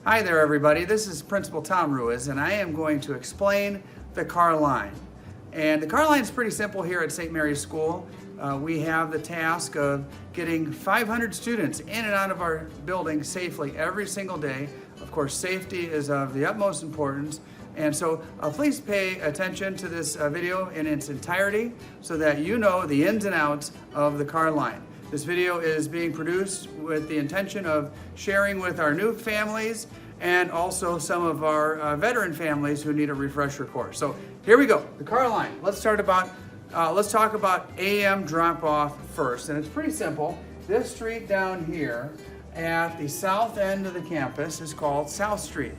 Hi there everybody, this is Principal Tom Ruiz and I am going to explain the car line. And the car line is pretty simple here at St. Mary's School. We have the task of getting 500 students in and out of our building safely every single day. Of course, safety is of the utmost importance. And so please pay attention to this video in its entirety so that you know the ins and outs of the car line. This video is being produced with the intention of sharing with our new families and also some of our veteran families who need a refresher course. So here we go, the car line. Let's talk about AM drop-off first, and it's pretty simple. This street down here at the south end of the campus is called South Street.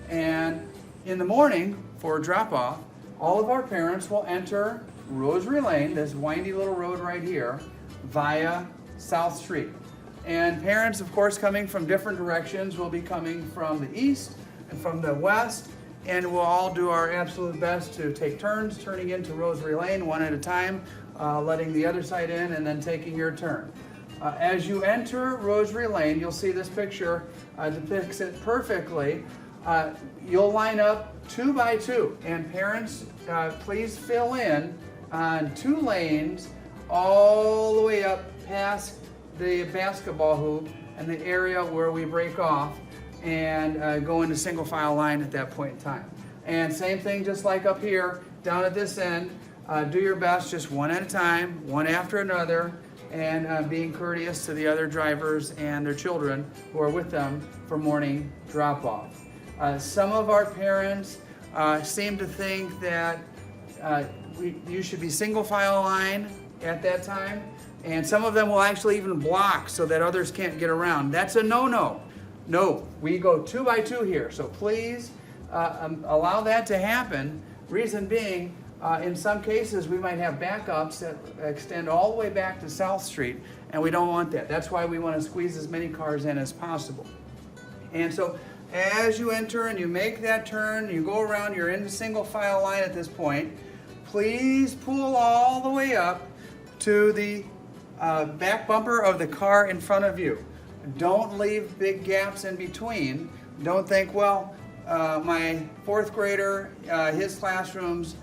And in the morning for drop-off, all of our parents will enter Rosary Lane, this windy little road right here, via South Street. And parents, of course, coming from different directions will be coming from the east and from the west, and we'll all do our absolute best to take turns turning into Rosary Lane one at a time, letting the other side in and then taking your turn. As you enter Rosary Lane, you'll see this picture depicts it perfectly. You'll line up 2 by 2, and parents, please fill in on 2 lanes all the way up past the basketball hoop and the area where we break off and go into single file line at that point in time. And same thing just like up here, down at this end, do your best just one at a time, one after another, and being courteous to the other drivers and their children who are with them for morning drop-off. Some of our parents seem to think that you should be single file line at that time, and some of them will actually even block so that others can't get around. That's a no-no. No, we go 2 by 2 here, so please allow that to happen. Reason being, in some cases we might have backups that extend all the way back to South Street, and we don't want that. That's why we want to squeeze as many cars in as possible. And so as you enter and you make that turn, you go around, you're in the single file line at this point, please pull all the way up to the back bumper of the car in front of you. Don't leave big gaps in between. Don't think, well, my 4th grader, his classroom's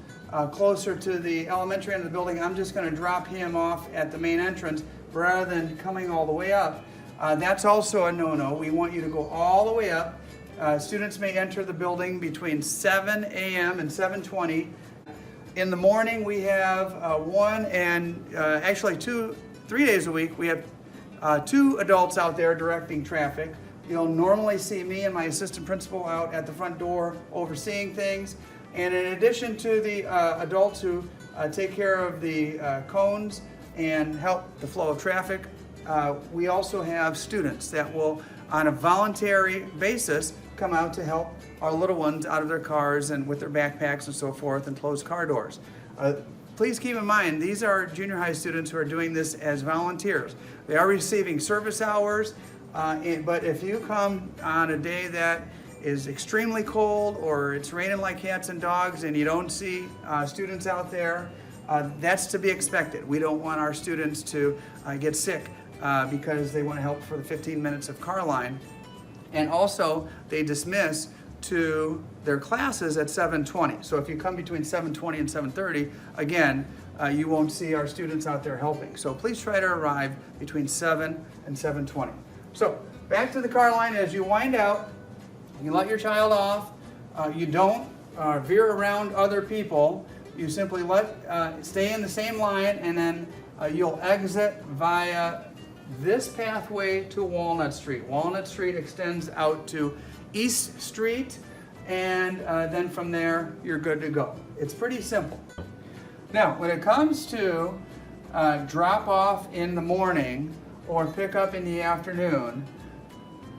closer to the elementary end of the building, I'm just going to drop him off at the main entrance rather than coming all the way up. That's also a no-no. We want you to go all the way up. Students may enter the building between 7 a.m. and 7:20. In the morning, we have actually 3 days a week, we have 2 adults out there directing traffic. You'll normally see me and my assistant principal out at the front door overseeing things. And in addition to the adults who take care of the cones and help the flow of traffic, we also have students that will, on a voluntary basis, come out to help our little ones out of their cars and with their backpacks and so forth and close car doors. Please keep in mind, these are junior high students who are doing this as volunteers. They are receiving service hours, but if you come on a day that is extremely cold or it's raining like cats and dogs and you don't see students out there, that's to be expected. We don't want our students to get sick because they want to help for the 15 minutes of car line. And also, they dismiss to their classes at 7:20. So if you come between 7:20 and 7:30, again, you won't see our students out there helping. So please try to arrive between 7 and 7:20. So back to the car line. As you wind out, you let your child off. You don't veer around other people. You simply stay in the same line, and then you'll exit via this pathway to Walnut Street. Walnut Street extends out to East Street, and then from there you're good to go. It's pretty simple. Now, when it comes to drop off in the morning or pick up in the afternoon,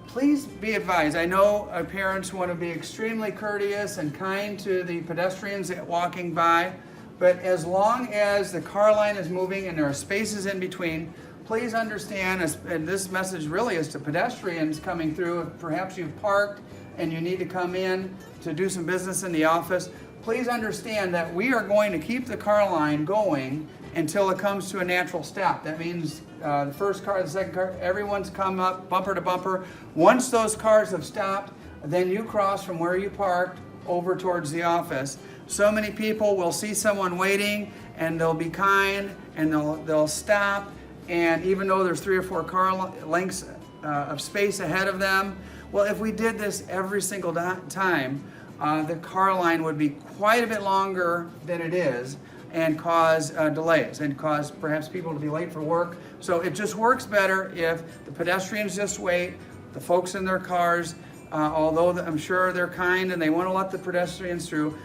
please be advised. I know our parents want to be extremely courteous and kind to the pedestrians walking by, but as long as the car line is moving and there are spaces in between, please understand, and this message really is to pedestrians coming through, if perhaps you've parked and you need to come in to do some business in the office, please understand that we are going to keep the car line going until it comes to a natural stop. That means the first car, the second car, everyone's come up bumper to bumper. Once those cars have stopped, then you cross from where you parked over towards the office. So many people will see someone waiting and they'll be kind and they'll stop, and even though there's 3 or 4 car lengths of space ahead of them, well, if we did this every single time, the car line would be quite a bit longer than it is and cause delays and cause perhaps people to be late for work. So it just works better if the pedestrians just wait, the folks in their cars, although I'm sure they're kind and they want to let the pedestrians through,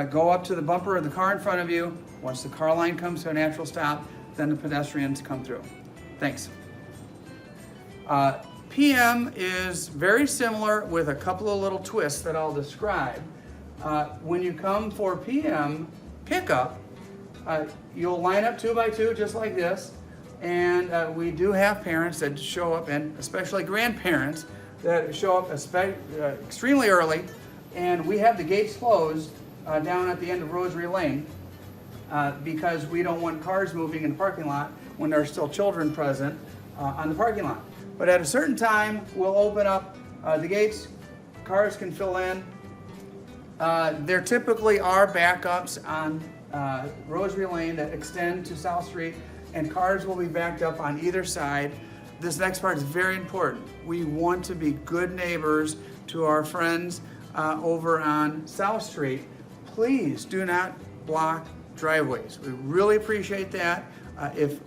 go up to the bumper of the car in front of you. Once the car line comes to a natural stop, then the pedestrians come through. Thanks. PM is very similar with a couple of little twists that I'll describe. When you come for PM pickup, you'll line up 2 by 2 just like this, and we do have parents that show up, and especially grandparents that show up extremely early, and we have the gates closed down at the end of Rosary Lane because we don't want cars moving in the parking lot when there are still children present on the parking lot. But at a certain time, we'll open up the gates, cars can fill in. There typically are backups on Rosary Lane that extend to South Street, and cars will be backed up on either side. This next part is very important. We want to be good neighbors to our friends over on South Street. Please do not block driveways. We really appreciate that. If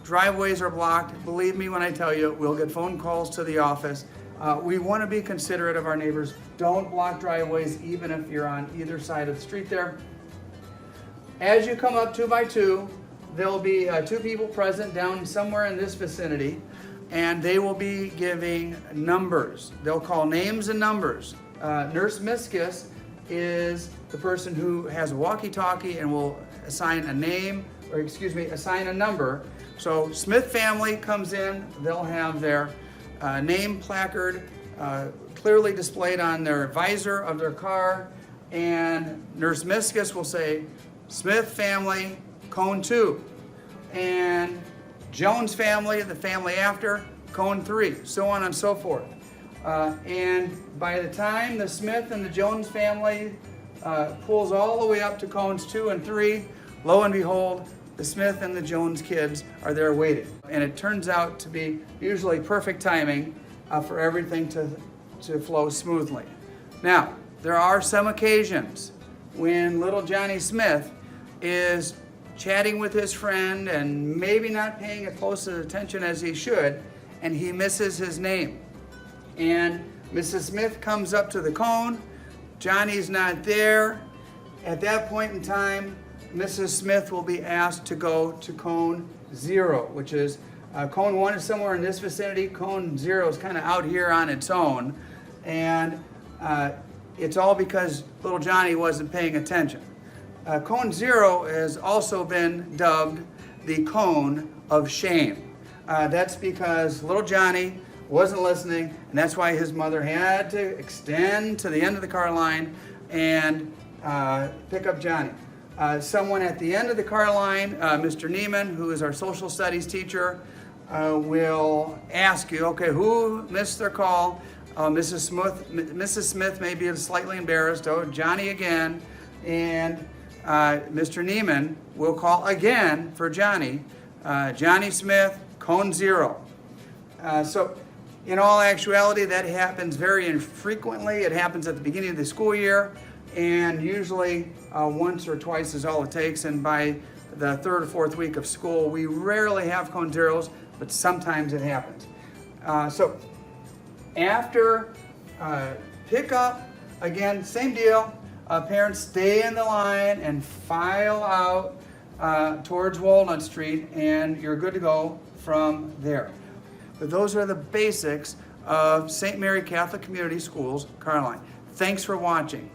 driveways are blocked, believe me when I tell you, we'll get phone calls to the office. We want to be considerate of our neighbors. Don't block driveways even if you're on either side of the street there. As you come up 2 by 2, there'll be 2 people present down somewhere in this vicinity, and they will be giving numbers. They'll call names and numbers. Nurse Miscus is the person who has a walkie-talkie and will assign a name, or excuse me, assign a number. So Smith family comes in, they'll have their name placard clearly displayed on their visor of their car, and Nurse Miscus will say, Smith family, cone 2, and Jones family, the family after, cone 3, so on and so forth. And by the time the Smith and the Jones family pulls all the way up to cones 2 and 3, lo and behold, the Smith and the Jones kids are there waiting. And it turns out to be usually perfect timing for everything to flow smoothly. Now, there are some occasions when little Johnny Smith is chatting with his friend and maybe not paying as close attention as he should, and he misses his name. And Mrs. Smith comes up to the cone, Johnny's not there. At that point in time, Mrs. Smith will be asked to go to cone 0, which is, cone 1 is somewhere in this vicinity, cone 0 is kind of out here on its own, and it's all because little Johnny wasn't paying attention. Cone 0 has also been dubbed the cone of shame. That's because little Johnny wasn't listening, and that's why his mother had to extend to the end of the car line and pick up Johnny. Someone at the end of the car line, Mr. Neiman, who is our social studies teacher, will ask you, okay, who missed their call? Mrs. Smith may be slightly embarrassed. Oh, Johnny again. And Mr. Neiman will call again for Johnny. Johnny Smith, cone 0. So in all actuality, that happens very infrequently. It happens at the beginning of the school year, and usually once or twice is all it takes. And by the 3rd or 4th week of school, we rarely have cone 0s, but sometimes it happens. So after pickup, again, same deal. Parents stay in the line and file out towards Walnut Street, and you're good to go from there. But those are the basics of St. Mary Catholic Community Schools car line. Thanks for watching.